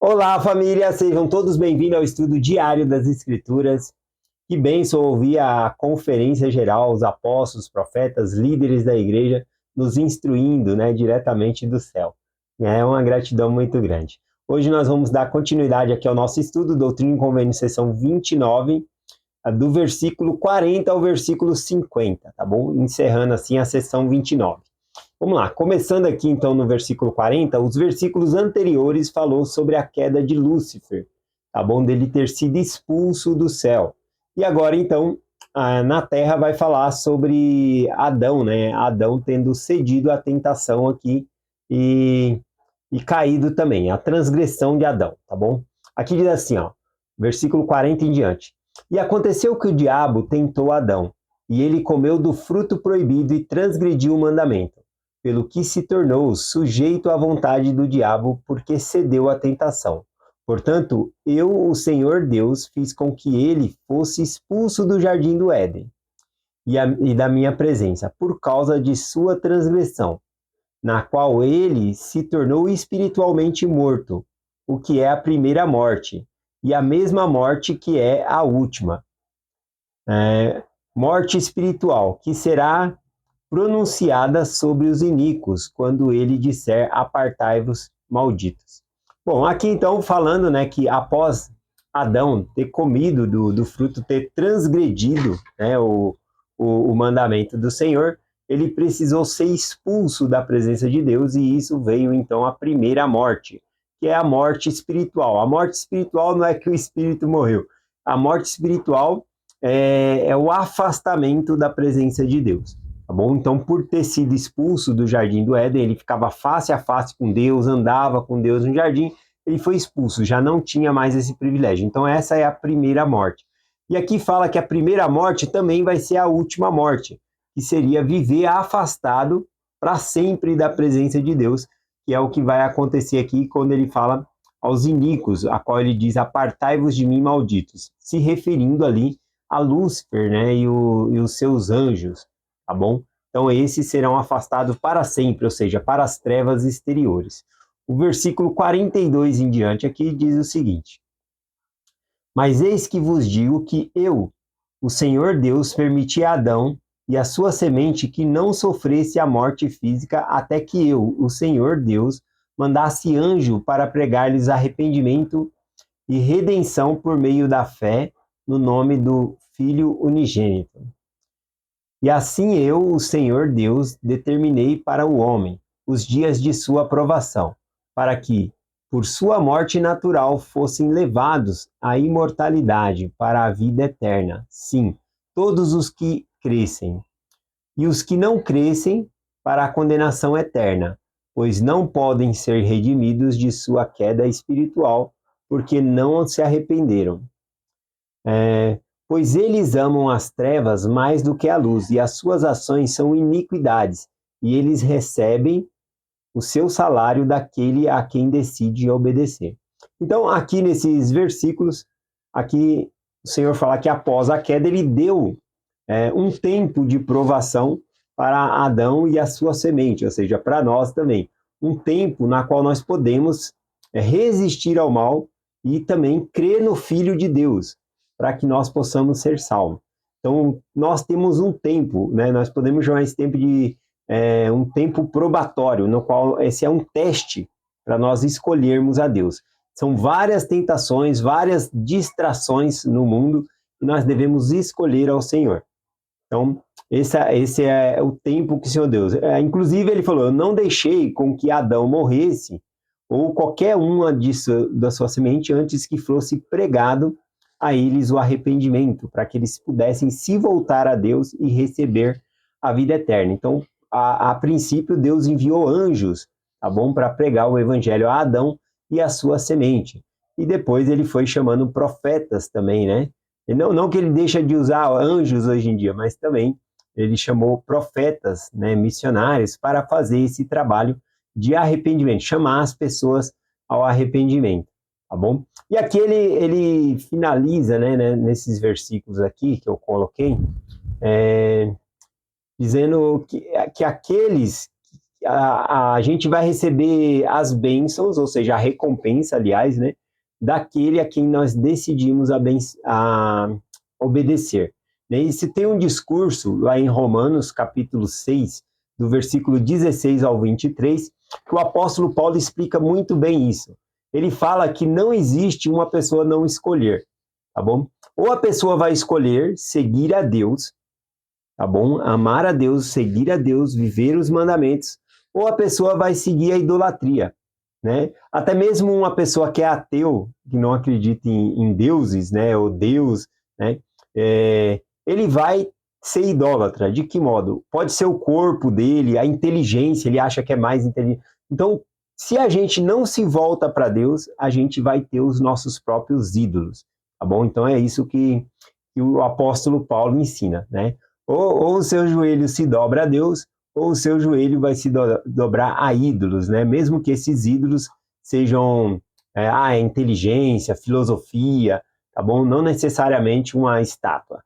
Olá, família! Sejam todos bem-vindos ao estudo diário das Escrituras. Que bênção ouvir a conferência geral, os apóstolos, profetas, líderes da igreja nos instruindo, diretamente do céu. É uma gratidão muito grande. Hoje nós vamos dar continuidade aqui ao nosso estudo, Doutrina e Convênio, seção 29, do versículo 40 ao versículo 50, tá bom? Encerrando assim a seção 29. Vamos lá, começando aqui então no versículo 40, os versículos anteriores falou sobre a queda de Lúcifer, tá bom? Dele ter sido expulso do céu. E agora então, na terra vai falar sobre Adão, né? Adão tendo cedido à tentação aqui e caído também, a transgressão de Adão, tá bom? Aqui diz assim, ó, versículo 40 em diante. E aconteceu que o diabo tentou Adão, e ele comeu do fruto proibido e transgrediu o mandamento, pelo que se tornou sujeito à vontade do diabo, porque cedeu à tentação. Portanto, eu, o Senhor Deus, fiz com que ele fosse expulso do jardim do Éden e da minha presença, por causa de sua transgressão, na qual ele se tornou espiritualmente morto, o que é a primeira morte, e a mesma morte que é a última. Morte espiritual, que será pronunciada sobre os iníquos, quando ele disser, apartai-vos, malditos. Bom, aqui então falando, que após Adão ter comido do fruto, ter transgredido, o mandamento do Senhor, ele precisou ser expulso da presença de Deus, e isso veio então a primeira morte, que é a morte espiritual. A morte espiritual não é que o espírito morreu. A morte espiritual é o afastamento da presença de Deus. Tá bom? Então, por ter sido expulso do jardim do Éden, ele ficava face a face com Deus, andava com Deus no jardim, ele foi expulso, já não tinha mais esse privilégio. Então, essa é a primeira morte. E aqui fala que a primeira morte também vai ser a última morte, que seria viver afastado para sempre da presença de Deus, que é o que vai acontecer aqui quando ele fala aos iníquos, a qual ele diz, apartai-vos de mim, malditos, se referindo ali a Lúcifer, e os seus anjos, tá bom? Então esses serão afastados para sempre, ou seja, para as trevas exteriores. O versículo 42 em diante aqui diz o seguinte: Mas eis que vos digo que eu, o Senhor Deus, permiti a Adão e a sua semente que não sofresse a morte física, até que eu, o Senhor Deus, mandasse anjo para pregar-lhes arrependimento e redenção por meio da fé no nome do Filho unigênito. E assim eu, o Senhor Deus, determinei para o homem os dias de sua aprovação, para que, por sua morte natural, fossem levados à imortalidade para a vida eterna. Sim, todos os que crescem. E os que não crescem, para a condenação eterna, pois não podem ser redimidos de sua queda espiritual, porque não se arrependeram. Pois eles amam as trevas mais do que a luz, e as suas ações são iniquidades, e eles recebem o seu salário daquele a quem decide obedecer. Então, aqui nesses versículos, aqui o Senhor fala que após a queda, ele deu um tempo de provação para Adão e a sua semente, ou seja, para nós também. Um tempo na qual nós podemos resistir ao mal e também crer no Filho de Deus, para que nós possamos ser salvos. Então, nós temos um tempo, nós podemos chamar esse tempo de um tempo probatório, no qual esse é um teste para nós escolhermos a Deus. São várias tentações, várias distrações no mundo, e nós devemos escolher ao Senhor. Então, esse é o tempo que o Senhor Deus. Inclusive, ele falou: eu não deixei com que Adão morresse, ou qualquer uma da sua semente, antes que fosse pregado a eles o arrependimento, para que eles pudessem se voltar a Deus e receber a vida eterna. Então, a princípio, Deus enviou anjos, tá bom, para pregar o evangelho a Adão e a sua semente. E depois ele foi chamando profetas também, né? E não que ele deixa de usar anjos hoje em dia, mas também ele chamou profetas, missionários, para fazer esse trabalho de arrependimento, chamar as pessoas ao arrependimento, tá bom? E aqui ele finaliza, nesses versículos aqui que eu coloquei, dizendo que aqueles a gente vai receber as bênçãos, ou seja, a recompensa, aliás, né, daquele a quem nós decidimos obedecer. E se tem um discurso lá em Romanos, capítulo 6, do versículo 16 ao 23, que o apóstolo Paulo explica muito bem isso. Ele fala que não existe uma pessoa não escolher, tá bom? Ou a pessoa vai escolher seguir a Deus, tá bom? Amar a Deus, seguir a Deus, viver os mandamentos, ou a pessoa vai seguir a idolatria, né? Até mesmo uma pessoa que é ateu, que não acredita em deuses, né, ou Deus, né, ele vai ser idólatra. De que modo? Pode ser o corpo dele, a inteligência, ele acha que é mais inteligente. Então, se a gente não se volta para Deus, a gente vai ter os nossos próprios ídolos, tá bom? Então é isso que o apóstolo Paulo ensina, né? Ou o seu joelho se dobra a Deus, ou o seu joelho vai se dobrar a ídolos, né? Mesmo que esses ídolos sejam inteligência, filosofia, tá bom? Não necessariamente uma estátua.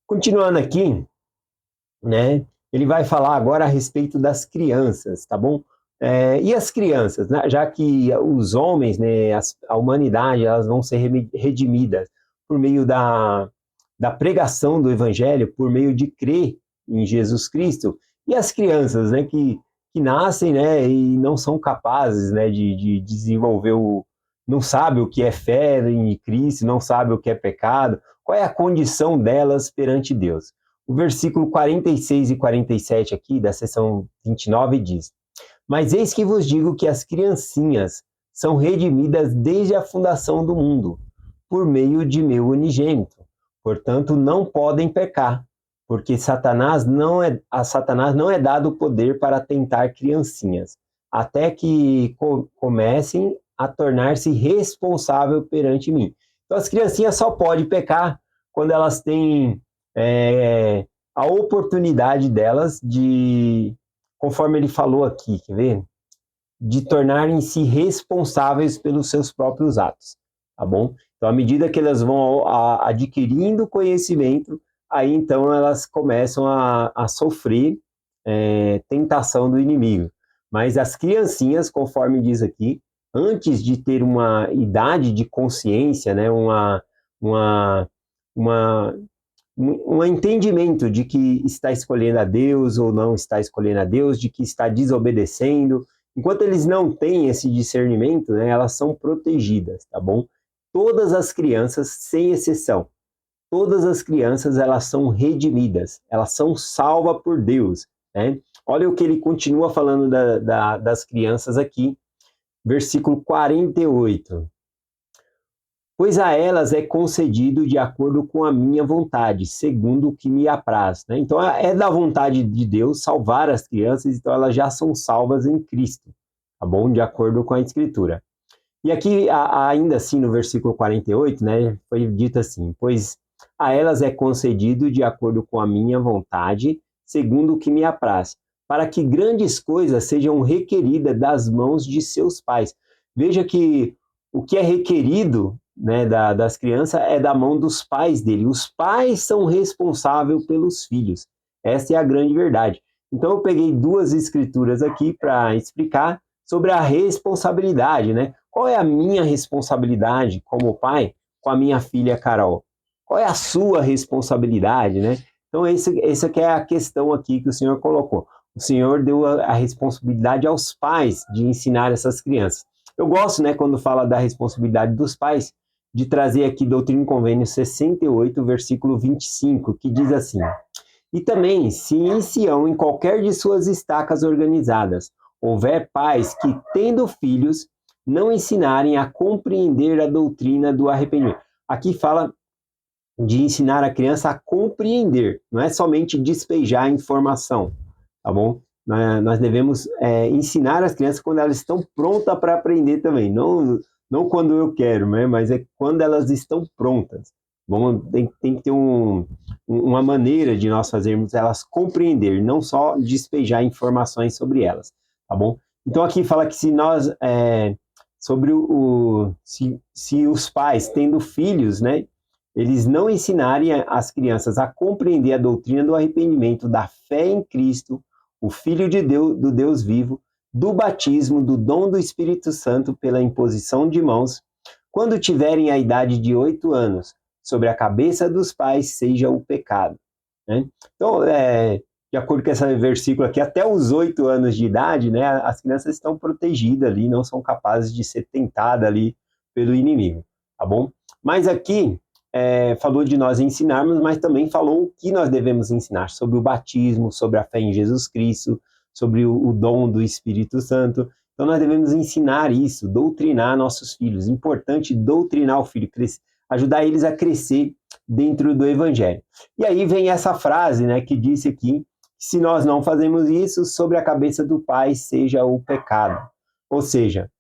Continuando aqui, né? Ele vai falar agora a respeito das crianças, tá bom? E as crianças, né? Já que os homens, né, a humanidade, elas vão ser redimidas por meio da pregação do evangelho, por meio de crer em Jesus Cristo, e as crianças, né, que nascem, né, e não são capazes, né, de desenvolver não sabe o que é fé em Cristo, não sabe o que é pecado, qual é a condição delas perante Deus. O versículo 46 e 47 aqui, da seção 29, diz: Mas eis que vos digo que as criancinhas são redimidas desde a fundação do mundo, por meio de meu unigênito. Portanto, não podem pecar, porque a Satanás não é dado poder para tentar criancinhas, até que comecem a tornar-se responsável perante mim. Então, as criancinhas só podem pecar quando elas têm a oportunidade delas de, conforme ele falou aqui, quer ver? De tornarem-se responsáveis pelos seus próprios atos, tá bom? Então, à medida que elas vão adquirindo conhecimento, aí então elas começam a sofrer tentação do inimigo. Mas as criancinhas, conforme diz aqui, antes de ter uma idade de consciência, né, um entendimento de que está escolhendo a Deus ou não está escolhendo a Deus, de que está desobedecendo. Enquanto eles não têm esse discernimento, né, elas são protegidas, tá bom? Todas as crianças, sem exceção, todas as crianças, elas são redimidas, elas são salvas por Deus, né? Olha o que ele continua falando das crianças aqui, versículo 48. Pois a elas é concedido de acordo com a minha vontade, segundo o que me apraz, né? Então é da vontade de Deus salvar as crianças, então elas já são salvas em Cristo, tá bom? De acordo com a Escritura. E aqui, ainda assim, no versículo 48, né, foi dito assim: Pois a elas é concedido de acordo com a minha vontade, segundo o que me apraz, para que grandes coisas sejam requeridas das mãos de seus pais. Veja que o que é requerido, né, das crianças é da mão dos pais dele. Os pais são responsáveis pelos filhos. Essa é a grande verdade. Então eu peguei duas escrituras aqui para explicar sobre a responsabilidade, né? Qual é a minha responsabilidade como pai com a minha filha Carol? Qual é a sua responsabilidade, né? Então essa que é a questão aqui que o Senhor colocou. O Senhor deu a responsabilidade aos pais de ensinar essas crianças. Eu gosto, né, quando fala da responsabilidade dos pais, de trazer aqui Doutrina e Convênio 68, versículo 25, que diz assim: E também, se em Sião, em qualquer de suas estacas organizadas, houver pais que, tendo filhos, não ensinarem a compreender a doutrina do arrependimento. Aqui fala de ensinar a criança a compreender, não é somente despejar a informação, tá bom? Nós devemos ensinar as crianças quando elas estão prontas para aprender também, não quando eu quero, né? Mas é quando elas estão prontas. Tem que ter uma maneira de nós fazermos elas compreender, não só despejar informações sobre elas, tá bom? Então aqui fala que se nós, sobre se os pais tendo filhos, né, eles não ensinarem as crianças a compreender a doutrina do arrependimento, da fé em Cristo, o Filho de Deus, do Deus vivo, do batismo, do dom do Espírito Santo pela imposição de mãos, quando tiverem a idade de 8 anos, sobre a cabeça dos pais seja o pecado. Né? Então, de acordo com esse versículo aqui, até os 8 anos de idade, né, as crianças estão protegidas ali, não são capazes de ser tentadas ali pelo inimigo, tá bom? Mas aqui, falou de nós ensinarmos, mas também falou o que nós devemos ensinar sobre o batismo, sobre a fé em Jesus Cristo, sobre o dom do Espírito Santo. Então nós devemos ensinar isso, doutrinar nossos filhos. Importante doutrinar o filho, ajudar eles a crescer dentro do Evangelho. E aí vem essa frase, né, que disse aqui, se nós não fazemos isso, sobre a cabeça do pai seja o pecado. Ou seja,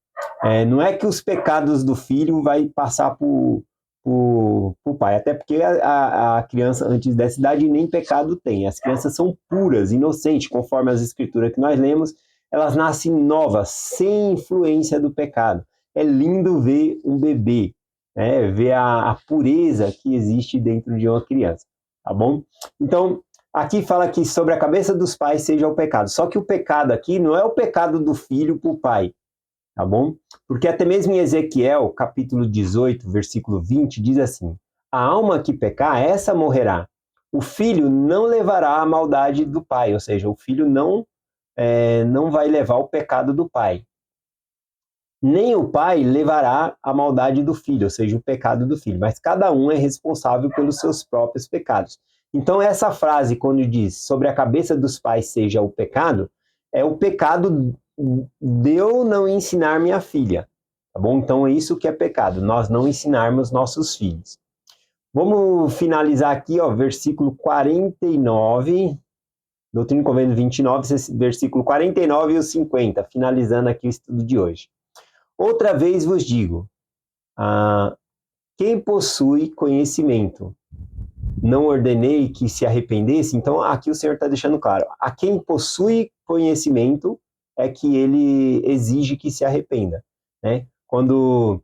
não é que os pecados do filho vai passar para o pai, até porque a criança antes dessa idade nem pecado tem. As crianças são puras, inocentes, conforme as escrituras que nós lemos, elas nascem novas, sem influência do pecado. É lindo ver um bebê, né, ver a pureza que existe dentro de uma criança, tá bom? Então, aqui fala que sobre a cabeça dos pais seja o pecado. Só que o pecado aqui não é o pecado do filho para o pai, tá bom? Porque até mesmo em Ezequiel, capítulo 18, versículo 20, diz assim: a alma que pecar, essa morrerá. O filho não levará a maldade do pai, ou seja, o filho não vai levar o pecado do pai. Nem o pai levará a maldade do filho, ou seja, o pecado do filho, mas cada um é responsável pelos seus próprios pecados. Então, essa frase, quando diz sobre a cabeça dos pais seja o pecado, é o pecado de eu não ensinar minha filha, tá bom? Então, é isso que é pecado, nós não ensinarmos nossos filhos. Vamos finalizar aqui, ó, versículo 49, Doutrina e Convênio 29, versículo 49 e o 50, finalizando aqui o estudo de hoje. Outra vez vos digo, quem possui conhecimento, não ordenei que se arrependesse? Então, aqui o Senhor está deixando claro, a quem possui conhecimento é que ele exige que se arrependa, né? Quando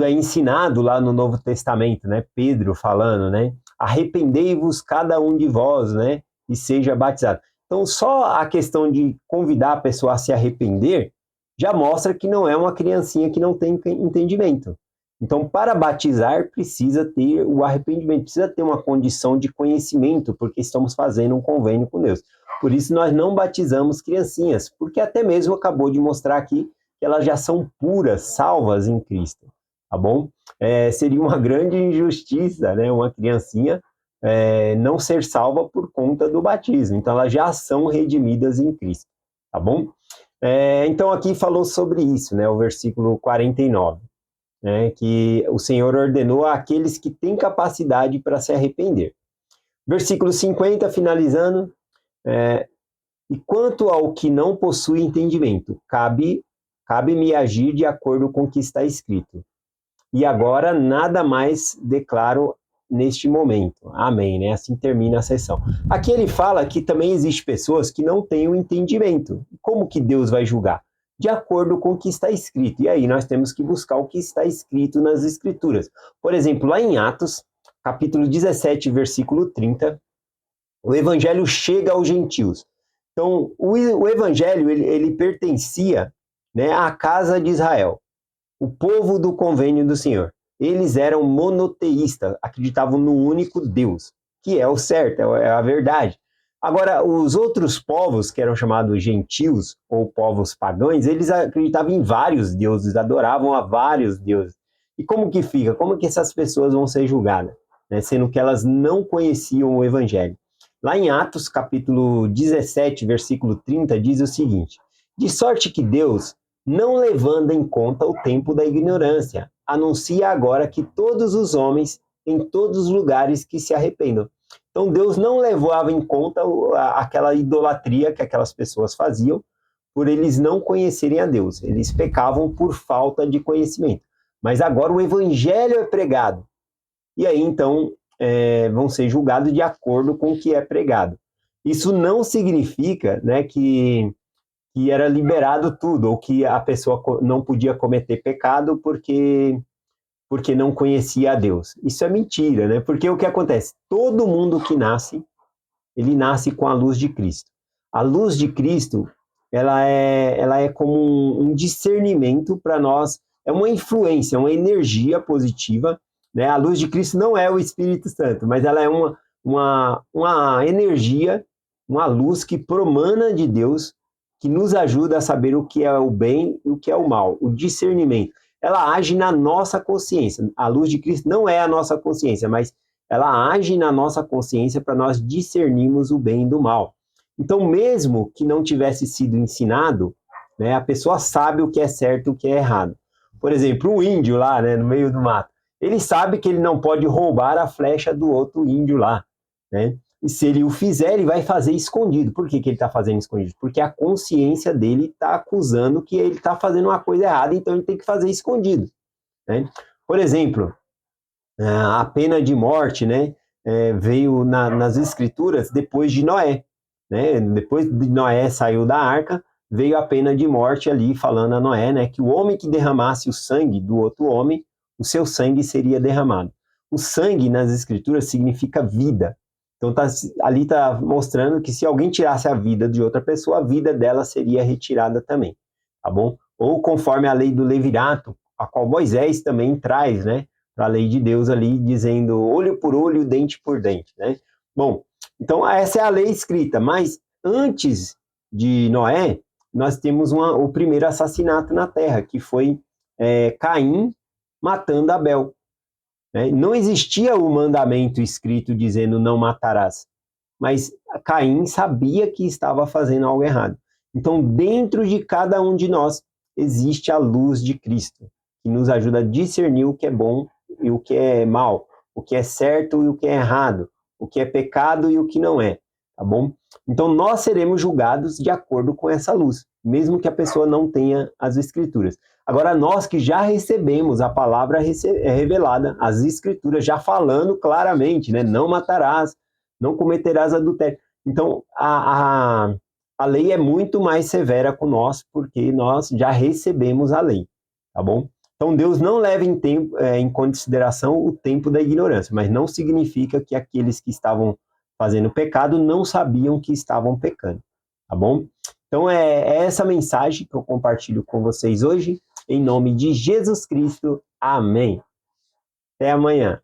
é ensinado lá no Novo Testamento, né, Pedro falando, né, arrependei-vos cada um de vós, né, e seja batizado. Então, só a questão de convidar a pessoa a se arrepender já mostra que não é uma criancinha que não tem entendimento. Então, para batizar, precisa ter o arrependimento, precisa ter uma condição de conhecimento, porque estamos fazendo um convênio com Deus. Por isso, nós não batizamos criancinhas, porque até mesmo acabou de mostrar aqui que elas já são puras, salvas em Cristo, tá bom? Seria uma grande injustiça, né, uma criancinha não ser salva por conta do batismo. Então, elas já são redimidas em Cristo, tá bom? Então, aqui falou sobre isso, né, o versículo 49. Né, que o Senhor ordenou àqueles que têm capacidade para se arrepender. Versículo 50, finalizando, e quanto ao que não possui entendimento, cabe-me agir de acordo com o que está escrito. E agora nada mais declaro neste momento. Amém, né? Assim termina a sessão. Aqui ele fala que também existem pessoas que não têm o entendimento. Como que Deus vai julgar? De acordo com o que está escrito. E aí nós temos que buscar o que está escrito nas Escrituras. Por exemplo, lá em Atos, capítulo 17, versículo 30, o evangelho chega aos gentios. Então, o evangelho, ele pertencia, né, à casa de Israel, o povo do convênio do Senhor. Eles eram monoteístas, acreditavam no único Deus, que é o certo, é a verdade. Agora, os outros povos, que eram chamados gentios, ou povos pagãos, eles acreditavam em vários deuses, adoravam a vários deuses. E como que fica? Como que essas pessoas vão ser julgadas? Né? Sendo que elas não conheciam o Evangelho. Lá em Atos, capítulo 17, versículo 30, diz o seguinte: de sorte que Deus, não levando em conta o tempo da ignorância, anuncia agora que todos os homens, em todos os lugares, que se arrependam. Então Deus não levava em conta aquela idolatria que aquelas pessoas faziam, por eles não conhecerem a Deus. Eles pecavam por falta de conhecimento. Mas agora o evangelho é pregado. E aí então vão ser julgados de acordo com o que é pregado. Isso não significa, né, que era liberado tudo, ou que a pessoa não podia cometer pecado porque não conhecia a Deus. Isso é mentira, né? Porque o que acontece? Todo mundo que nasce, ele nasce com a luz de Cristo. A luz de Cristo, ela é como um discernimento para nós, é uma influência, uma energia positiva, né? A luz de Cristo não é o Espírito Santo, mas ela é uma energia, uma luz que promana de Deus, que nos ajuda a saber o que é o bem e o que é o mal, o discernimento. Ela age na nossa consciência. A luz de Cristo não é a nossa consciência, mas ela age na nossa consciência para nós discernirmos o bem do mal. Então, mesmo que não tivesse sido ensinado, né, a pessoa sabe o que é certo e o que é errado. Por exemplo, um índio lá, né, no meio do mato, ele sabe que ele não pode roubar a flecha do outro índio lá, né? E se ele o fizer, ele vai fazer escondido. Por que ele está fazendo escondido? Porque a consciência dele está acusando que ele está fazendo uma coisa errada, então ele tem que fazer escondido, né? Por exemplo, a pena de morte, né, veio nas escrituras depois de Noé, né? Depois de Noé saiu da arca, veio a pena de morte ali, falando a Noé, né, que o homem que derramasse o sangue do outro homem, o seu sangue seria derramado. O sangue nas escrituras significa vida. Então ali está mostrando que se alguém tirasse a vida de outra pessoa, a vida dela seria retirada também, tá bom? Ou conforme a lei do levirato, a qual Moisés também traz, né, para a lei de Deus ali, dizendo olho por olho, dente por dente, né? Bom, então essa é a lei escrita, mas antes de Noé, nós temos o primeiro assassinato na terra, que foi Caim matando Abel, né? Não existia o mandamento escrito dizendo não matarás, mas Caim sabia que estava fazendo algo errado. Então, dentro de cada um de nós existe a luz de Cristo, que nos ajuda a discernir o que é bom e o que é mal, o que é certo e o que é errado, o que é pecado e o que não é, tá bom? Então, nós seremos julgados de acordo com essa luz, mesmo que a pessoa não tenha as escrituras. Agora, nós que já recebemos a palavra revelada, as escrituras já falando claramente, né? Não matarás, não cometerás adultério. Então, a lei é muito mais severa com nós, porque nós já recebemos a lei, tá bom? Então, Deus não leva em consideração o tempo da ignorância, mas não significa que aqueles que estavam fazendo pecado não sabiam que estavam pecando, tá bom? Então, é essa mensagem que eu compartilho com vocês hoje, em nome de Jesus Cristo. Amém. Até amanhã.